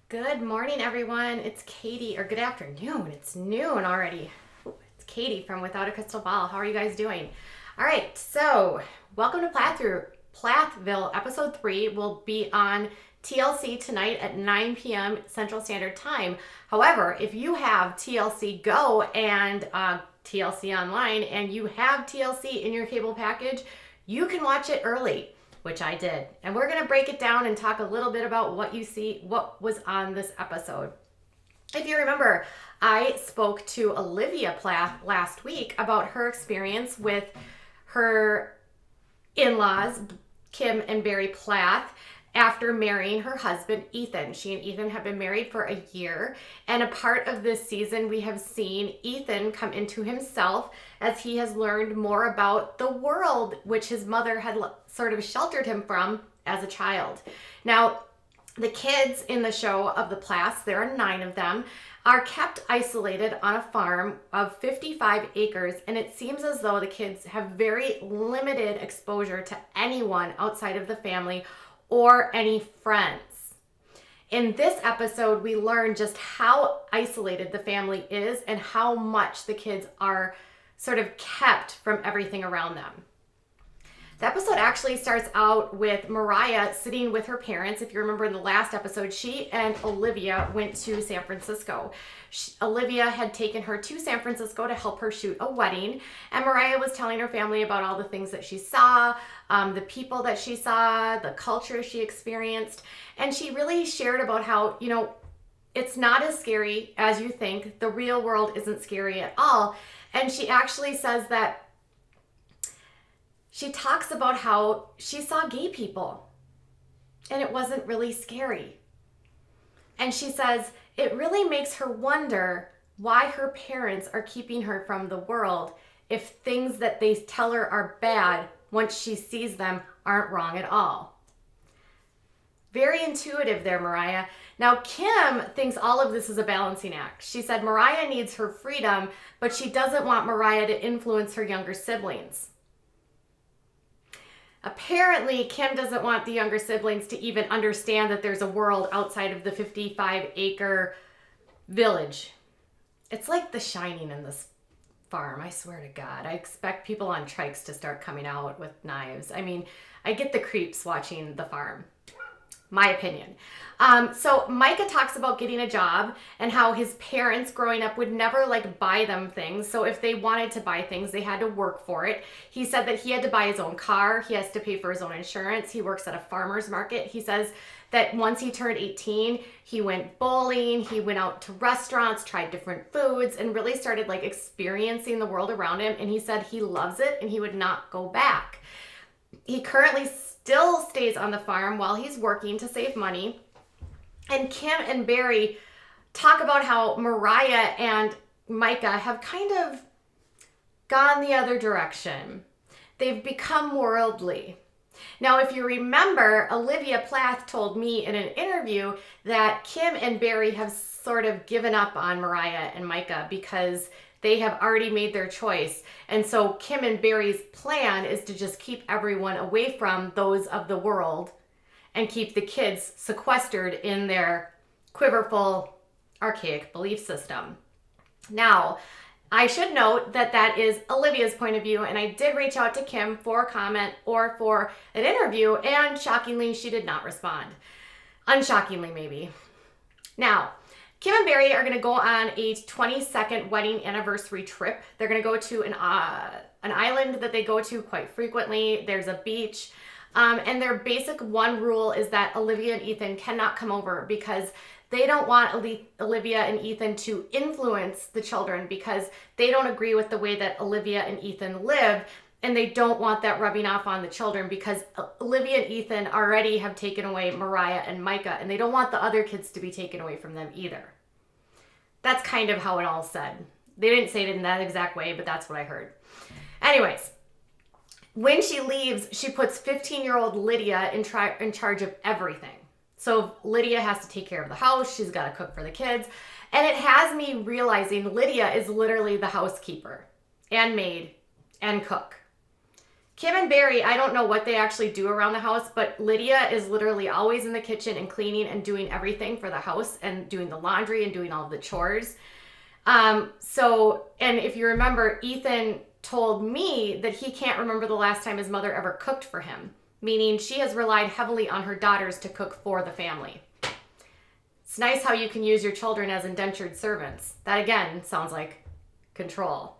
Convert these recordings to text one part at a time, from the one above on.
Good morning, everyone. It's Katie, or good afternoon. It's noon already. It's Katie from Without a Crystal Ball. How are you guys doing? All right, so welcome to Plathville. Episode 3 will be on TLC tonight at 9 p.m. Central Standard Time. However, if you have TLC Go and TLC Online and you have TLC in your cable package, you can watch it early, which I did. And we're going to break it down and talk a little bit about what was on this episode. If you remember, I spoke to Olivia Plath last week about her experience with her in-laws, Kim and Barry Plath, after marrying her husband, Ethan. She and Ethan have been married for a year. And a part of this season, we have seen Ethan come into himself as he has learned more about the world, which his mother had sort of sheltered him from as a child. Now, the kids in the show of the Plaths, there are 9 of them, are kept isolated on a farm of 55 acres, and it seems as though the kids have very limited exposure to anyone outside of the family or any friends. In this episode, we learn just how isolated the family is and how much the kids are sort of kept from everything around them. The episode actually starts out with Moriah sitting with her parents. If you remember in the last episode, she and Olivia went to San Francisco. Olivia had taken her to San Francisco to help her shoot a wedding, and Moriah was telling her family about all the things that she saw, the people that she saw, the culture she experienced, and she really shared about how, it's not as scary as you think. The real world isn't scary at all. And she actually says that she talks about how she saw gay people and it wasn't really scary. And she says it really makes her wonder why her parents are keeping her from the world if things that they tell her are bad, once she sees them, aren't wrong at all. Very intuitive there, Moriah. Now, Kim thinks all of this is a balancing act. She said Moriah needs her freedom, but she doesn't want Moriah to influence her younger siblings. Apparently, Kim doesn't want the younger siblings to even understand that there's a world outside of the 55-acre village. It's like The Shining in this farm, I swear to God. I expect people on trikes to start coming out with knives. I mean, I get the creeps watching the farm. My opinion. So Micah talks about getting a job and how his parents growing up would never buy them things. So if they wanted to buy things, they had to work for it. He said that he had to buy his own car. He has to pay for his own insurance. He works at a farmer's market. He says that once he turned 18, he went bowling. He went out to restaurants, tried different foods, and really started experiencing the world around him. And he said he loves it and he would not go back. He currently still stays on the farm while he's working to save money. And Kim and Barry talk about how Moriah and Micah have kind of gone the other direction. They've become worldly. Now, if you remember, Olivia Plath told me in an interview that Kim and Barry have sort of given up on Moriah and Micah because they have already made their choice. And so Kim and Barry's plan is to just keep everyone away from those of the world and keep the kids sequestered in their quiverful, archaic belief system. Now, I should note that that is Olivia's point of view, and I did reach out to Kim for a comment or for an interview, and shockingly, she did not respond. Unshockingly, maybe. Now, Kim and Barry are going to go on a 22nd wedding anniversary trip. They're going to go to an island that they go to quite frequently. There's a beach. And their basic one rule is that Olivia and Ethan cannot come over because they don't want Olivia and Ethan to influence the children because they don't agree with the way that Olivia and Ethan live. And they don't want that rubbing off on the children because Olivia and Ethan already have taken away Moriah and Micah, and they don't want the other kids to be taken away from them either. That's kind of how it all said. They didn't say it in that exact way, but that's what I heard. Anyways, when she leaves, she puts 15-year-old Lydia in charge of everything. So Lydia has to take care of the house. She's got to cook for the kids. And it has me realizing Lydia is literally the housekeeper and maid and cook. Kim and Barry, I don't know what they actually do around the house, but Lydia is literally always in the kitchen and cleaning and doing everything for the house and doing the laundry and doing all of the chores. And if you remember, Ethan told me that he can't remember the last time his mother ever cooked for him, meaning she has relied heavily on her daughters to cook for the family. It's nice how you can use your children as indentured servants. That again sounds like control.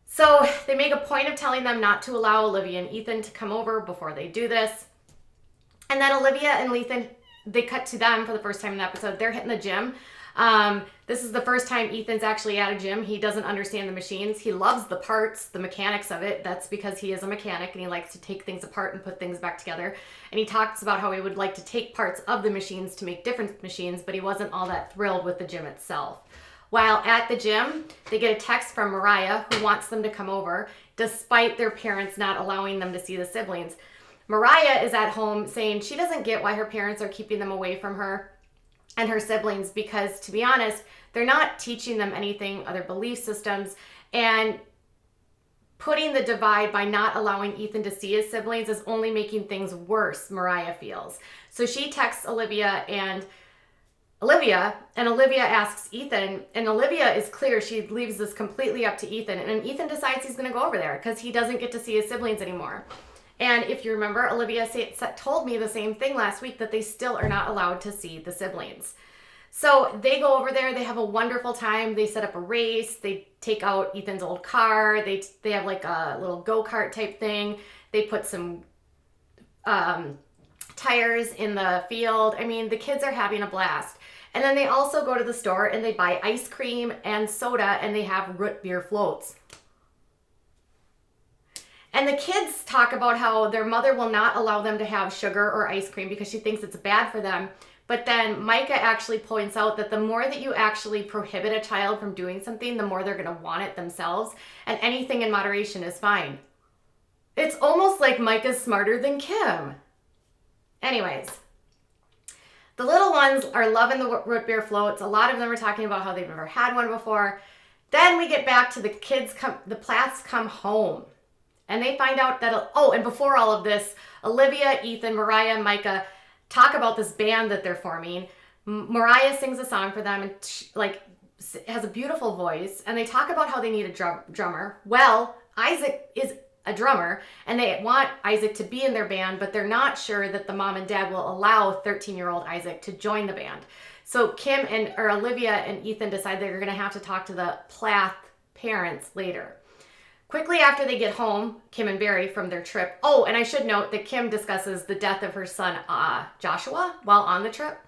So they make a point of telling them not to allow Olivia and Ethan to come over before they do this. And then Olivia and Ethan, they cut to them for the first time in the episode. They're hitting the gym. This is the first time Ethan's actually at a gym. He doesn't understand the machines. He loves the parts, the mechanics of it. That's because he is a mechanic and he likes to take things apart and put things back together. And he talks about how he would like to take parts of the machines to make different machines, but he wasn't all that thrilled with the gym itself. While at the gym, they get a text from Moriah who wants them to come over, despite their parents not allowing them to see the siblings. Moriah is at home saying she doesn't get why her parents are keeping them away from her and her siblings because, to be honest, they're not teaching them anything, other belief systems, and putting the divide by not allowing Ethan to see his siblings is only making things worse, Moriah feels. So she texts Olivia, and Olivia asks Ethan, and Olivia is clear. She leaves this completely up to Ethan, and Ethan decides he's going to go over there because he doesn't get to see his siblings anymore. And if you remember, Olivia told me the same thing last week, that they still are not allowed to see the siblings. So they go over there. They have a wonderful time. They set up a race. They take out Ethan's old car. They have like a little go-kart type thing. They put some tires in the field. I mean, the kids are having a blast. And then they also go to the store and they buy ice cream and soda, and they have root beer floats. And the kids talk about how their mother will not allow them to have sugar or ice cream because she thinks it's bad for them. But then Micah actually points out that the more that you actually prohibit a child from doing something, the more they're going to want it themselves. And anything in moderation is fine. It's almost like Micah's smarter than Kim. Anyways, the little ones are loving the root beer floats. A lot of them are talking about how they've never had one before. Then we get back to the kids, the Plaths come home. And they find out that, and before all of this, Olivia, Ethan, Moriah, and Micah talk about this band that they're forming. Moriah sings a song for them and has a beautiful voice. And they talk about how they need a drummer. Well, Isaac is a drummer and they want Isaac to be in their band, but they're not sure that the mom and dad will allow 13-year-old Isaac to join the band. So Olivia and Ethan decide they're going to have to talk to the Plath parents later. Quickly after they get home, Kim and Barry, from their trip. Oh, and I should note that Kim discusses the death of her son, Joshua, while on the trip.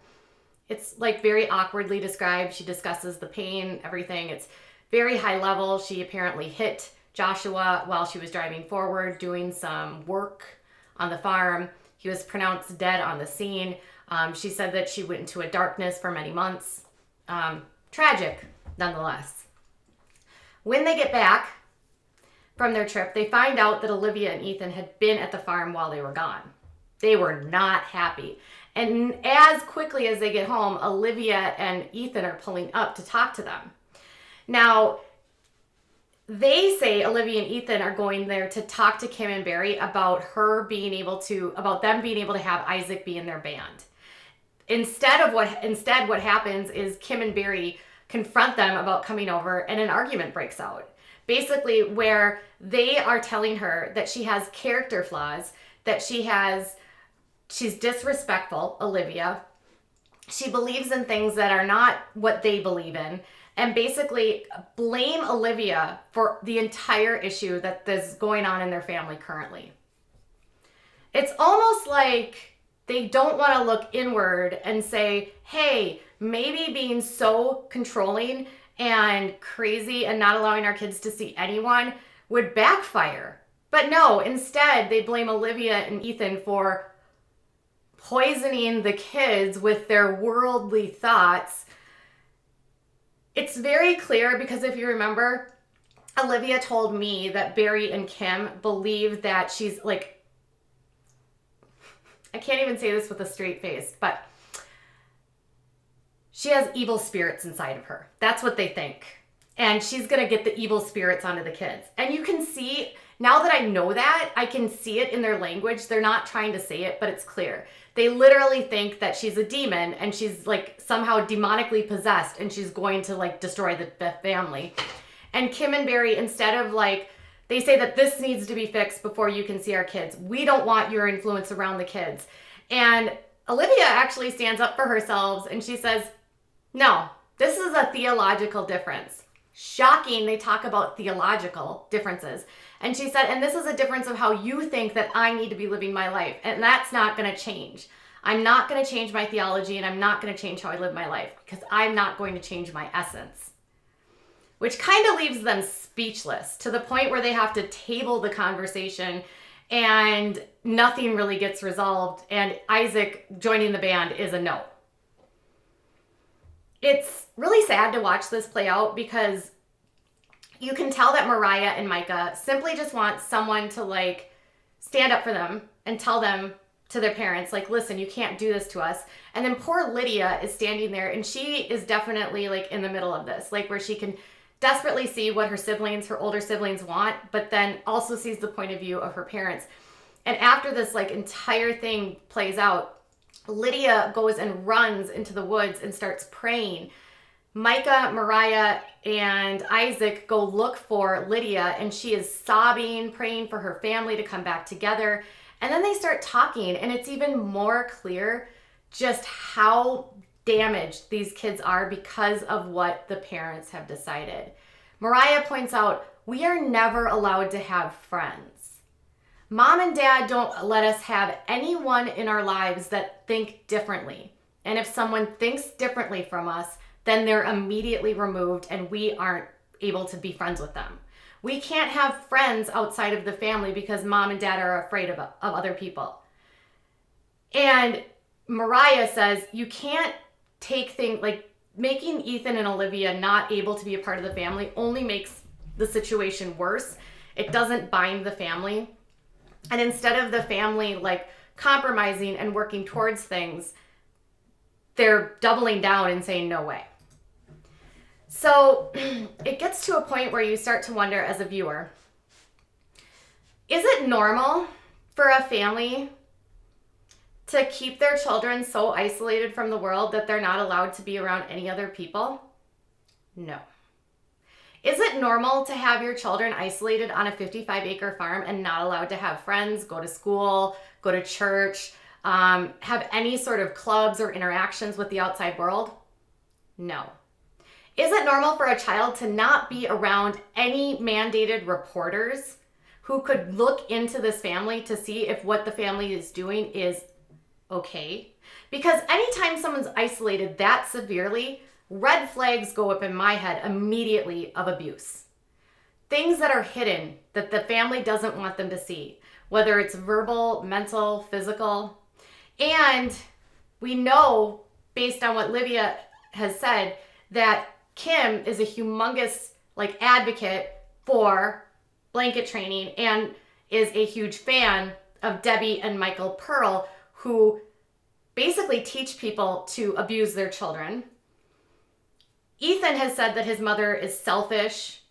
It's like very awkwardly described. She discusses the pain, everything. It's very high level. She apparently hit Joshua while she was driving forward, doing some work on the farm. He was pronounced dead on the scene. She said that she went into a darkness for many months. Tragic, nonetheless. When they get back from their trip, they find out that Olivia and Ethan had been at the farm while they were gone. They were not happy. And as quickly as they get home, Olivia and Ethan are pulling up to talk to them. Now, they say Olivia and Ethan are going there to talk to Kim and Barry about them being able to have Isaac be in their band. Instead, what happens is Kim and Barry confront them about coming over, and an argument breaks out. Basically, where they are telling her that she has character flaws, that she's disrespectful, Olivia. She believes in things that are not what they believe in, and basically blame Olivia for the entire issue that is going on in their family currently. It's almost like they don't want to look inward and say, hey, maybe being so controlling and crazy and not allowing our kids to see anyone would backfire. But no, instead they blame Olivia and Ethan for poisoning the kids with their worldly thoughts. It's very clear because if you remember, Olivia told me that Barry and Kim believe that she's like, I can't even say this with a straight face, but she has evil spirits inside of her. That's what they think. And she's going to get the evil spirits onto the kids. And you can see Now that I know that, I can see it in their language. They're not trying to say it, but it's clear. They literally think that she's a demon and she's like somehow demonically possessed and she's going to like destroy the family. And Kim and Barry, instead of like, they say that this needs to be fixed before you can see our kids. We don't want your influence around the kids. And Olivia actually stands up for herself and she says, no, this is a theological difference. Shocking, they talk about theological differences. And she said, and this is a difference of how you think that I need to be living my life. And that's not going to change. I'm not going to change my theology and I'm not going to change how I live my life because I'm not going to change my essence. Which kind of leaves them speechless to the point where they have to table the conversation and nothing really gets resolved. And Isaac joining the band is a no. It's really sad to watch this play out because you can tell that Moriah and Micah simply just want someone to like stand up for them and tell them to their parents, like, listen, you can't do this to us. And then poor Lydia is standing there and she is definitely like in the middle of this, like where she can desperately see what her older siblings want, but then also sees the point of view of her parents. And after this like entire thing plays out, Lydia goes and runs into the woods and starts praying. Micah, Moriah, and Isaac go look for Lydia and she is sobbing, praying for her family to come back together. And then they start talking and it's even more clear just how damaged these kids are because of what the parents have decided. Moriah points out, we are never allowed to have friends. Mom and Dad don't let us have anyone in our lives that think differently. And if someone thinks differently from us, then they're immediately removed and we aren't able to be friends with them. We can't have friends outside of the family because Mom and Dad are afraid of other people. And Moriah says, you can't take things like making Ethan and Olivia not able to be a part of the family only makes the situation worse. It doesn't bind the family. And instead of the family like compromising and working towards things, they're doubling down and saying no way. So it gets to a point where you start to wonder as a viewer, is it normal for a family to keep their children so isolated from the world that they're not allowed to be around any other people? No. Is it normal to have your children isolated on a 55-acre farm and not allowed to have friends, go to school, go to church, have any sort of clubs or interactions with the outside world? No. Is it normal for a child to not be around any mandated reporters who could look into this family to see if what the family is doing is okay? Because anytime someone's isolated that severely, red flags go up in my head immediately of abuse. Things that are hidden that the family doesn't want them to see, whether it's verbal, mental, physical. And we know, based on what Olivia has said, that Kim is a humongous advocate for blanket training and is a huge fan of Debbie and Michael Pearl, who basically teach people to abuse their children. Ethan has said that his mother is selfish,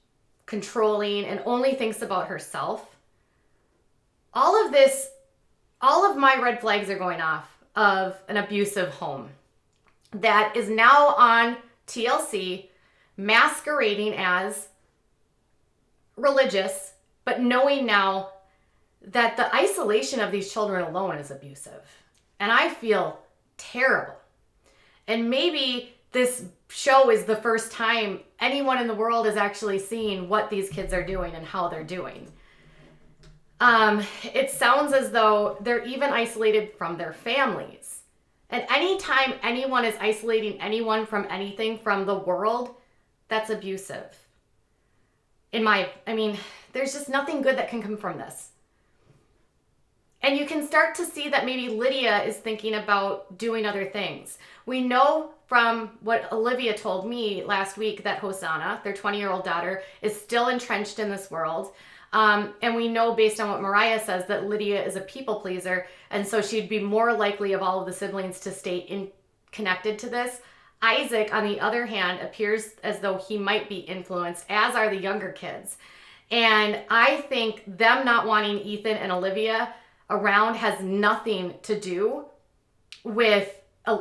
controlling, and only thinks about herself. All of my red flags are going off of an abusive home that is now on TLC, masquerading as religious, but knowing now that the isolation of these children alone is abusive. And I feel terrible. And maybe this show is the first time anyone in the world is actually seeing what these kids are doing and how they're doing. It sounds as though they're even isolated from their families. And anytime anyone is isolating anyone from anything from the world, that's abusive. There's just nothing good that can come from this. And you can start to see that maybe Lydia is thinking about doing other things. We know from what Olivia told me last week that Hosanna, their 20-year-old daughter, is still entrenched in this world. And we know based on what Moriah says that Lydia is a people pleaser, and so she'd be more likely of all of the siblings to stay connected to this. Isaac, on the other hand, appears as though he might be influenced, as are the younger kids. And I think them not wanting Ethan and Olivia around has nothing to do with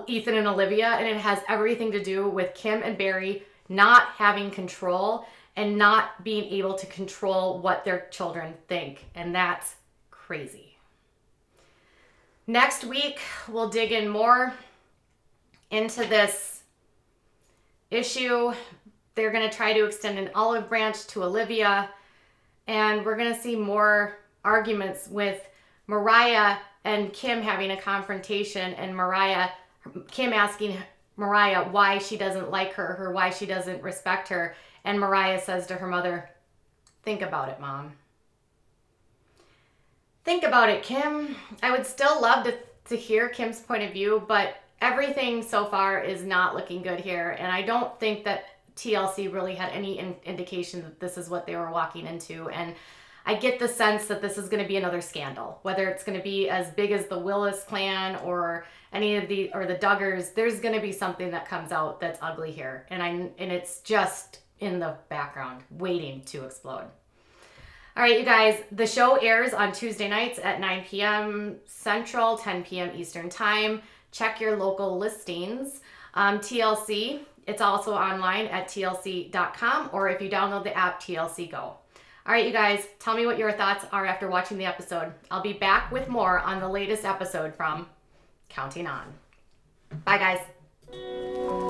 Ethan and Olivia, and it has everything to do with Kim and Barry not having control and not being able to control what their children think. And that's crazy. Next week, we'll dig in more into this issue. They're going to try to extend an olive branch to Olivia, and we're going to see more arguments with Moriah and Kim having a confrontation, and Kim asking Moriah why she doesn't like her or why she doesn't respect her. And Moriah says to her mother, "Think about it, Mom. Think about it, Kim." I would still love to hear Kim's point of view, but everything so far is not looking good here. And I don't think that TLC really had any indication that this is what they were walking into. And I get the sense that this is going to be another scandal, whether it's going to be as big as the Willis clan or the Duggars. There's going to be something that comes out that's ugly here, and it's just in the background waiting to explode. All right, you guys, the show airs on Tuesday nights at 9 p.m. Central, 10 p.m. Eastern Time. Check your local listings. TLC, it's also online at tlc.com, or if you download the app, TLC Go. All right, you guys, tell me what your thoughts are after watching the episode. I'll be back with more on the latest episode from Counting On. Bye, guys.